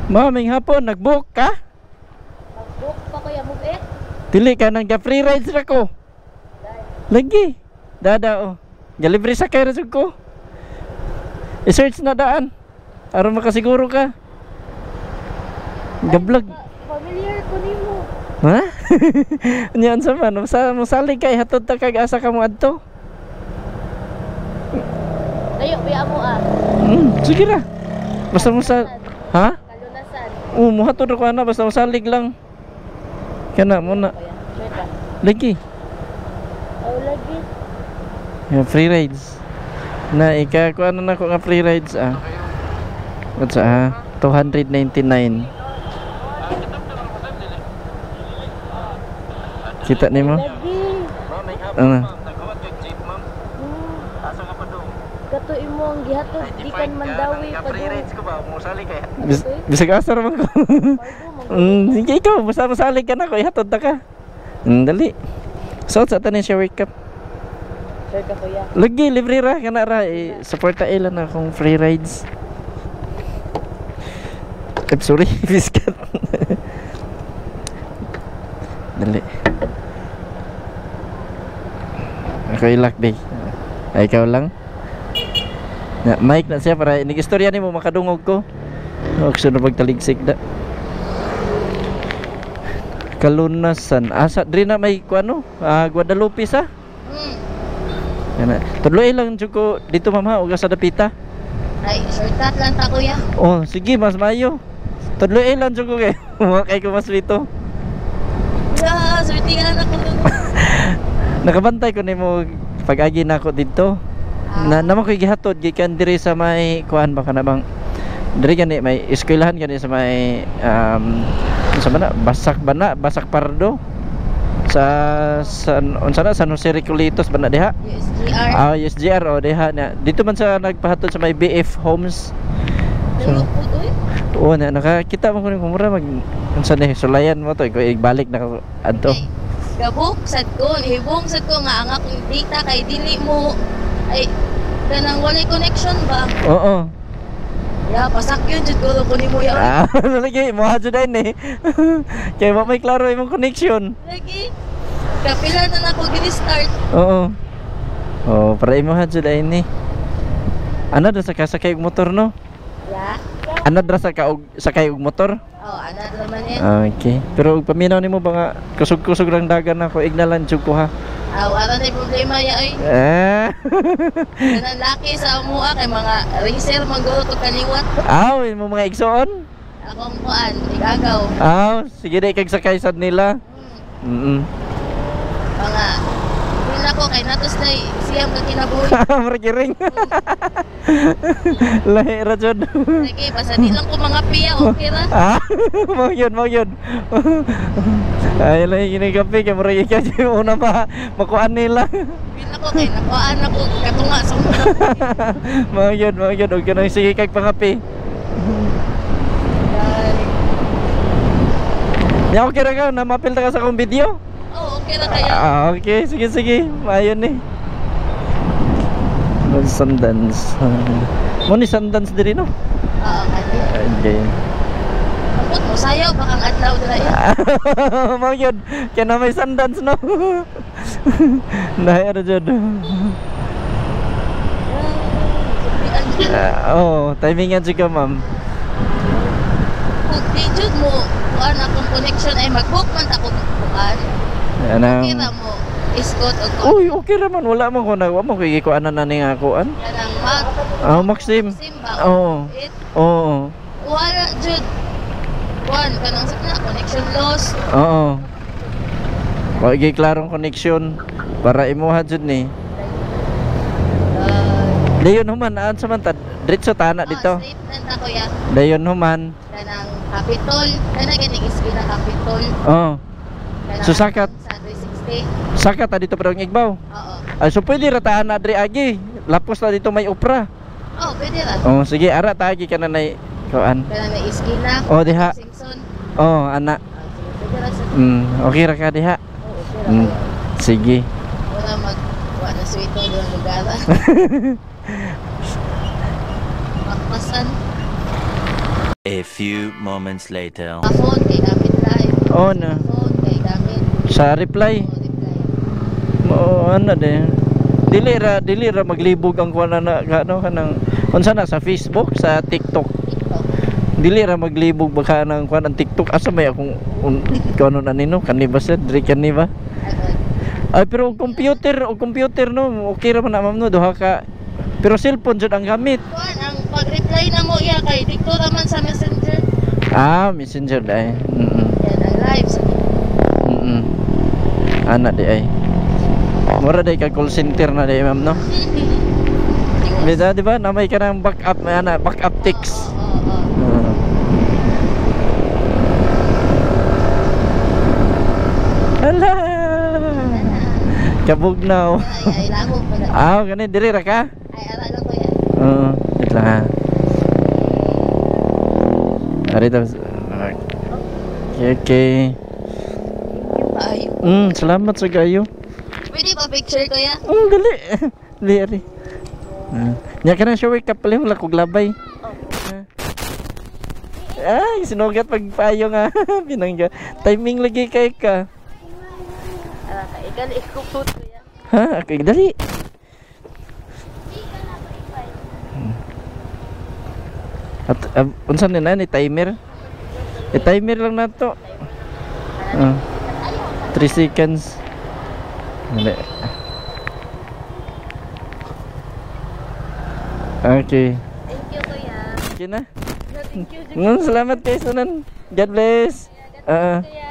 Maming hapon, nag-book ka? Mag-book pa ko yung move eh. Dili ka nang free rides ra ko. Lagi. Dada oh. Delivery sa kay rasug ko. I-search na daan. Aron makasiguro ka. Gablog. Familiar ko nimo. Ha? Nyan sa man, masalig kay hatod ta kag asa ka mo adto. Layo biya mo ah. Sige ra. Basta mo sa ha? Kalunasan. Muhatod ko na basta masalig lang. Kana mo na. Sure ka? Lagi. Oh, lagi. Yeah, free rides. Na ikakuha na ako nga free rides ah. What's 299. Kita ni mo? Lagi. Ano? Kato imo ang gihatod di kan mandawi pa ko ba musali kay. Bisag asar man ko. Sige ikaw basta masali ka na ko ihatod ta ka. Dali. So sa tanin siya wake up. Sure ka kuya. Lagi libre ra kana ra support ta ilan na akong free rides. Sorry, biskat. Dali. Ako ilak day. Ay ikaw lang. Na mic na siya para inistorya nimo makadungog ko. Og sunod pagtaligsik da. Kalunasan. Asa diri na may kuano? Guadalupe sa? Ana. Tudloy lang jud ko dito mama og sa dapita. Ay, shortcut lang ta kuya. Oh, sige mas mayo. Tudloy lang jud ko kay kay ko mas dito. Ya, sortingan ako dun. Nakabantay ko nimo pag-agi na ako dito. Naman ko gihatod gikan diri sa may kuan ba kana bang diri gani may eskwelahan gani sa may sa mana Basak Pardo sa unsa na San Jose Recoletos bana diha USGR. USGR o diha na dito man sa nagpahatod sa may BF Homes. So, na nakakita mo ko ni kumura mag unsa ni sulayan mo to ko ibalik na adto. Gabok sad ko hibong sad ko nga ang akong data kay dili mo ay kanang walay connection ba? Oo. Ya, pasak yun jud ko nimo ya. Lagi mo hadyo din eh. Kaya mo may klaro imong connection. Lagi. Kapila na nako gini-start. Oo. Oh, para imo hadyo din eh. Ano da sa kasakay og motor no? Ya. Ano dra sa sakay og motor? Oh, ana naman yan. Okay. Pero paminaw nimo ba nga kusog-kusog lang dagan ako ignalan jud ko ha. Aw, ara na problema ya ay. Kanang laki sa amuha kay mga racer mangguro to kaliwat. Aw, imo mga igsoon? Akong kuan, igagaw. Aw, sige dai kag sakay sad nila. Mga wala ko kay natos na siyam ka kinabuhi. Margiring. Lahi ra jud. Sige, basta di lang ko mga piya, okay ra. Mo yun. Ay lahi gini kape kay mura ka una pa makuan nila. Wala ko kay nakuan ako katunga sa una. Mo yun og kanang sige kag pangapi. Ya okay ra ka na mapil ta ka sa akong video. Oh, okay na kaya. Okay, sige. Mayon ni. Sundance. Mo ni Sundance diri no? Oo, kaya. Okay. Ambot mo sayaw bakang adlaw dira ya. Mo yun. Kaya na may Sundance no. Dahil ano dyan. Timingan siya ka ma'am. Kung di jud mo kuan akong connection ay mag-book man ako kuan. Anang Okay ra mo iskot og kuan. uy, okay raman. Wala man ko na. Wala mo kikikuan na ni nga kuan. Kanang mag Maxim. simba. Oo. Wala jud kuan kanang sa connection loss. Oo. Wagi klarong connection para imuha jud ni. Dayon human aan sa man ta diretso ta na dito. Straight na ako ya. Dayon human. Kanang Capitol, kanang ganing iskina Capitol. Oo. Kanang So, sakat? Sa 360. Saka ta dito pero Igbaw. Oo. Ay so pwede ra taan na diri agi. Lapos na dito may opera. Oh, pwede ra. Oh, sige ara ta agi kana nay kuan. Kanang na iskina. Oh, diha. Singson. Oh, ana. Pwede ra sa. Okay ra ka diha. Oo, okay ra. Sige. Wala kuha na sweeto doon lugar. Makpasan. A few moments later. Phone kay gamit live. Oh na. Phone kay gamit. Sa reply. Oh, reply. Oo, ano din. Dili ra maglibog ang kuan na ano kanang unsa na sa Facebook, sa TikTok. TikTok. Dili ra maglibog baka nang kuan ang TikTok asa may akong kuno na nino kaniba sa diri kaniba. Agad. Ay pero og computer no okay ra man na ma'am no duha ka. Pero cellphone jud ang gamit. Kuan ang pag-reply na mo iya kay dikto raman sa Messenger. Ah, Messenger dai. Yan ang live sa Ana di ay. Mura day ka call center na day ma'am no. Bida di ba namay ka ng backup ana backup text. Oo. Hala. Kabugnaw. Ay lamog pa na. Ah, gani diri ra ka? Ay ara lang ko yan. Oo, dit lang ha. Ari ta. Okay. Ay, Salamat sa gayo. pwede pa picture ko ya? Dali. Dali ari. Nya ka na siya wake up pala wala kog labay. Ay, sinugat pagpayo nga. Binangga. Timing lagi kay ka. Ara ka ikan ikupot ko ya. Ha, okay, dali. At unsa ni na ni timer? I-timer lang nato. 3 seconds. Dali. Okay. Thank you kuya. Okay na. Thank you. Salamat kay sunan. God bless. Kuya.